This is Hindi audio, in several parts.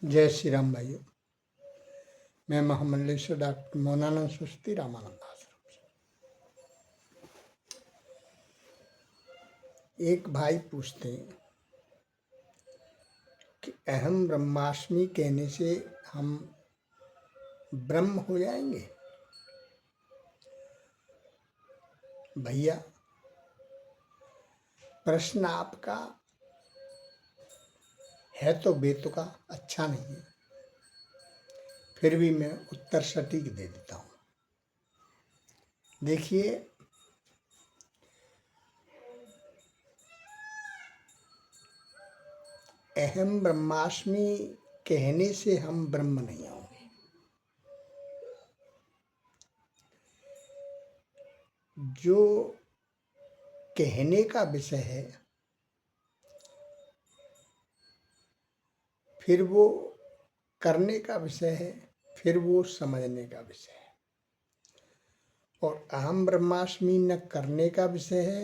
जय श्री राम भाइयों। मैं महामंडलेश्वर डॉक्टर मौनानंद सुस्ती रामानंद आश्रम से। एक भाई पूछते हैं कि अहम ब्रह्मास्मि कहने से हम ब्रह्म हो जाएंगे। भैया, प्रश्न आपका है तो बेतुका, अच्छा नहीं है, फिर भी मैं उत्तर सटीक दे देता हूँ। देखिए, अहम ब्रह्मास्मि कहने से हम ब्रह्म नहीं होंगे। जो कहने का विषय है, फिर वो करने का विषय है, फिर वो समझने का विषय है। और अहम ब्रह्मास्मि न करने का विषय है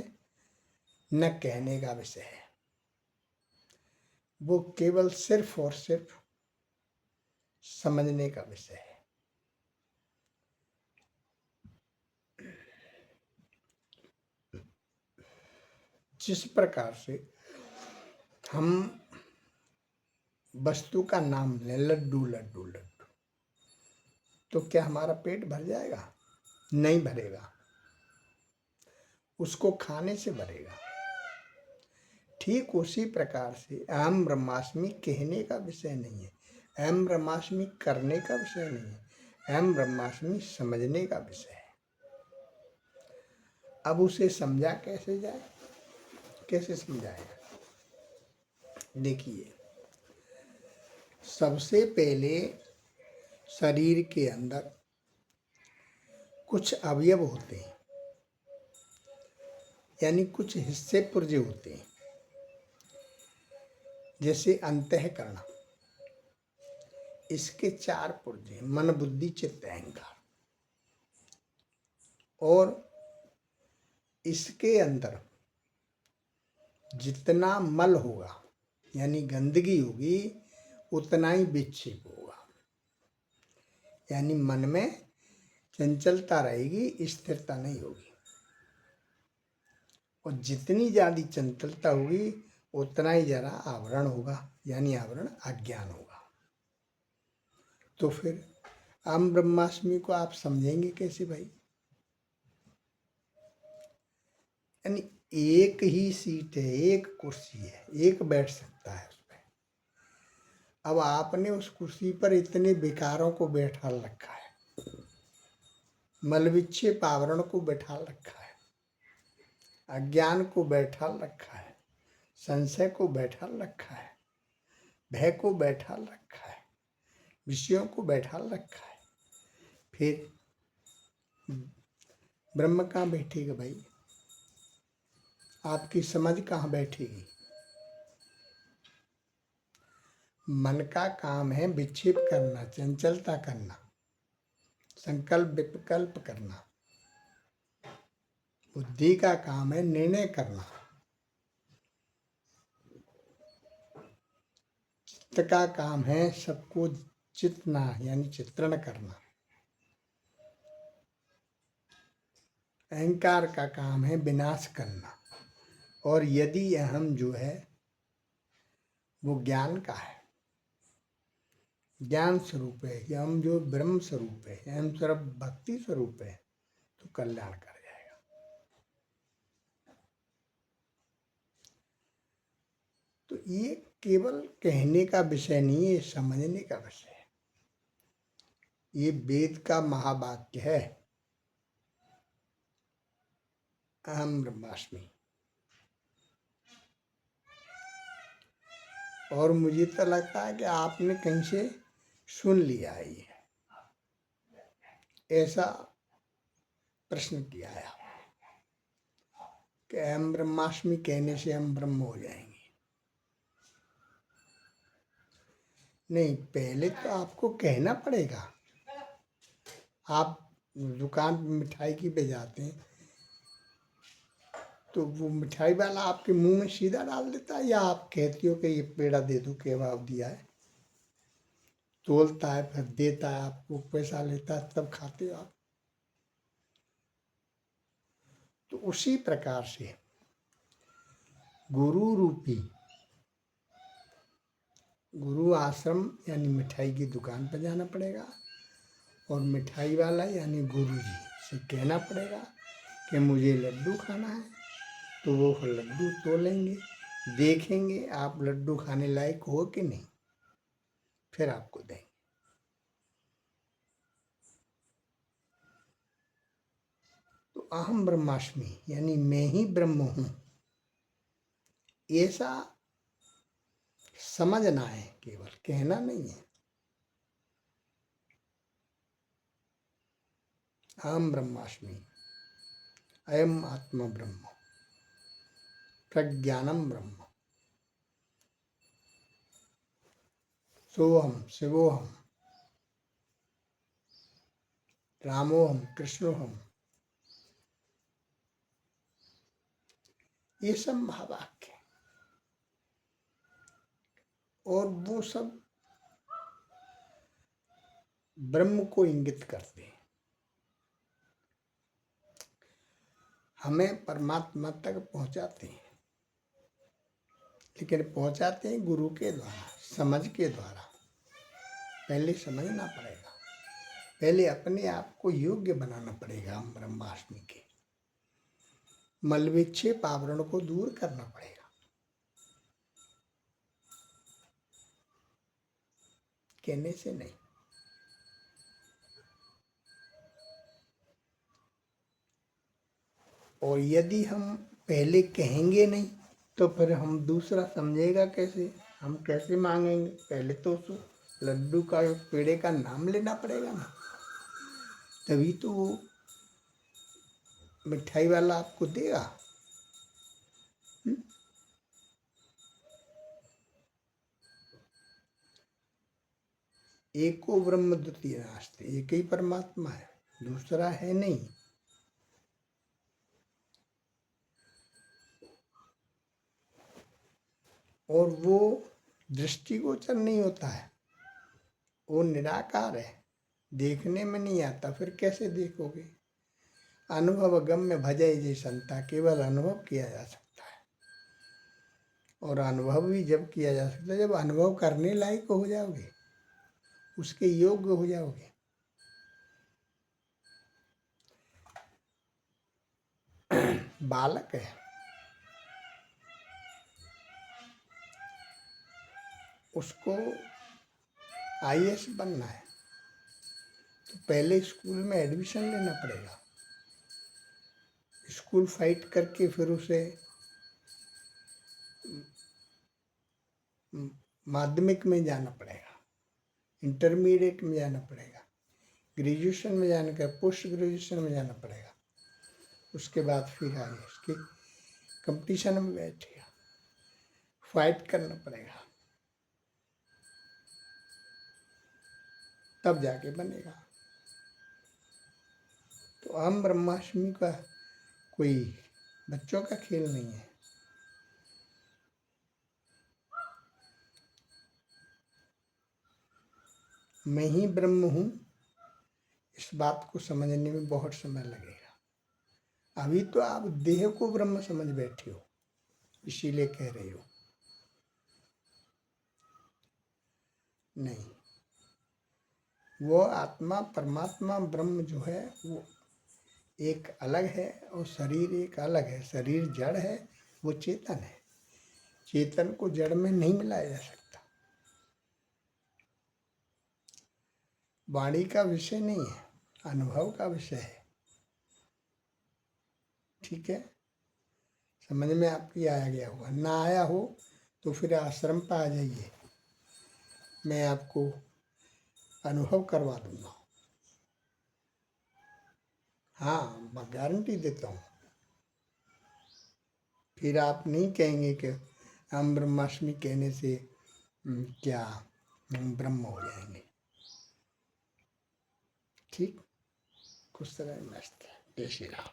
न कहने का विषय है, वो केवल सिर्फ और सिर्फ समझने का विषय है। जिस प्रकार से हम वस्तु का नाम लें, लड्डू लड्डू लड्डू, तो क्या हमारा पेट भर जाएगा? नहीं भरेगा, उसको खाने से भरेगा। ठीक उसी प्रकार से अहम ब्रह्मास्मि कहने का विषय नहीं है, अहम ब्रह्मास्मि करने का विषय नहीं है, अहम ब्रह्मास्मि समझने का विषय है। अब उसे समझा कैसे जाए, कैसे समझाएगा? देखिए, सबसे पहले शरीर के अंदर कुछ अवयव होते हैं, यानी कुछ हिस्से पुर्जे होते हैं। जैसे अंतःकरण, इसके 4 पुर्जे, मन बुद्धि चित्त अहंकार। और इसके अंदर जितना मल होगा, यानी गंदगी होगी, उतना ही विक्षेप होगा। यानी मन में चंचलता रहेगी, स्थिरता नहीं होगी। और जितनी ज़्यादा चंचलता होगी उतना ही ज़रा आवरण होगा, यानी आवरण अज्ञान होगा। तो फिर अहम ब्रह्मास्मि को आप समझेंगे कैसे भाई? यानी एक ही सीट है, एक कुर्सी है, एक बैठ सकता है उस पर। अब आपने उस कुर्सी पर इतने विकारों को बैठा रखा है, मल विक्षेप आवरण को बैठा रखा है, अज्ञान को बैठा रखा है, संशय को बैठा रखा है, भय को बैठा रखा है, विषयों को बैठा रखा है। फिर ब्रह्म कहाँ बैठेगा भाई? आपकी समझ कहाँ बैठेगी? मन का काम है विक्षेप करना, चंचलता करना, संकल्प विकल्प करना। बुद्धि का काम है निर्णय करना। चित्त का काम है सबको चितना, यानी चित्रण करना। अहंकार का काम है विनाश करना। और यदि अहम जो है वो ज्ञान का है, ज्ञान स्वरूप है, कि हम जो ब्रह्म स्वरूप है, हम सिर्फ भक्ति स्वरूप है, तो कल्याण कर जाएगा। तो ये केवल कहने का विषय नहीं है, समझने का विषय है। ये वेद का महावाक्य है, अहम ब्रह्मास्मि। और मुझे तो लगता है कि आपने कहीं से सुन लिया है, ये ऐसा प्रश्न किया है कि अहम ब्रह्मास्मि कहने से हम ब्रह्म हो जाएंगे। नहीं, पहले तो आपको कहना पड़ेगा। आप दुकान पे मिठाई की पे जाते हैं तो वो मिठाई वाला आपके मुंह में सीधा डाल देता है, या आप कहती हो कि ये पेड़ा दे दो, केबाब दिया है? तोलता है, फिर देता है, आपको पैसा लेता है, तब खाते हो आप। तो उसी प्रकार से गुरु रूपी, गुरु आश्रम यानी मिठाई की दुकान पर जाना पड़ेगा, और मिठाई वाला यानी गुरु जी से कहना पड़ेगा कि मुझे लड्डू खाना है, तो वो लड्डू तोलेंगे, देखेंगे आप लड्डू खाने लायक हो कि नहीं, फिर आपको देंगे। तो अहम ब्रह्मास्मि यानी मैं ही ब्रह्म हूं, ऐसा समझना है, केवल कहना नहीं है। अहम ब्रह्मास्मि, अयम आत्मा ब्रह्म, प्रज्ञानम ब्रह्म, सोहम शिवोहम, रामोहम कृष्णोहम, ये सब महावाक्य है। और वो सब ब्रह्म को इंगित करते हैं, हमें परमात्मा तक पहुंचाते हैं। लेकिन पहुंचाते हैं गुरु के द्वारा, समझ के द्वारा। पहले समझना पड़ेगा, पहले अपने आप को योग्य बनाना पड़ेगा। हम ब्रह्मास्मि के मलविक्षेप आवरण को दूर करना पड़ेगा। कहने से नहीं। और यदि हम पहले कहेंगे नहीं तो फिर हम दूसरा समझेगा कैसे, हम कैसे मांगेंगे। पहले तो उस लड्डू का, पेड़े का नाम लेना पड़ेगा ना, तभी तो वो मिठाई वाला आपको देगा। एको ब्रह्म द्वितीय नास्ति, एक ही परमात्मा है, दूसरा है नहीं। और वो दृष्टिगोचर नहीं होता है, वो निराकार है, देखने में नहीं आता। फिर कैसे देखोगे। अनुभव गम्य भजय जी संता, केवल अनुभव किया जा सकता है। और अनुभव भी जब किया जा सकता है जब अनुभव करने लायक हो जाओगे, उसके योग्य हो जाओगे। बालक है, उसको आईएएस बनना है, तो पहले स्कूल में एडमिशन लेना पड़ेगा। स्कूल फाइट करके फिर उसे माध्यमिक में जाना पड़ेगा, इंटरमीडिएट में जाना पड़ेगा, ग्रेजुएशन में जाने का, पोस्ट ग्रेजुएशन में जाना पड़ेगा। उसके बाद फिर आईएएस के कंपटीशन में बैठेगा, फाइट करना पड़ेगा, तब जाके बनेगा। तो अहम ब्रह्मास्मि का कोई बच्चों का खेल नहीं है। मैं ही ब्रह्म हूँ, इस बात को समझने में बहुत समय लगेगा। अभी तो आप देह को ब्रह्म समझ बैठे हो, इसीलिए कह रहे हो। नहीं, वो आत्मा परमात्मा ब्रह्म जो है वो एक अलग है, और शरीर एक अलग है। शरीर जड़ है, वो चेतन है। चेतन को जड़ में नहीं मिलाया जा सकता। वाणी का विषय नहीं है, अनुभव का विषय है। ठीक है, समझ में आपकी आया गया होगा। ना आया हो तो फिर आश्रम पर आ जाइए, मैं आपको अनुभव करवा दूंगा। हाँ, मैं गारंटी देता हूँ। फिर आप नहीं कहेंगे कि हम ब्रह्मास्मि कहने से क्या हम ब्रह्म हो जाएंगे। ठीक, कुछ तरह मस्त है। जय श्री राम।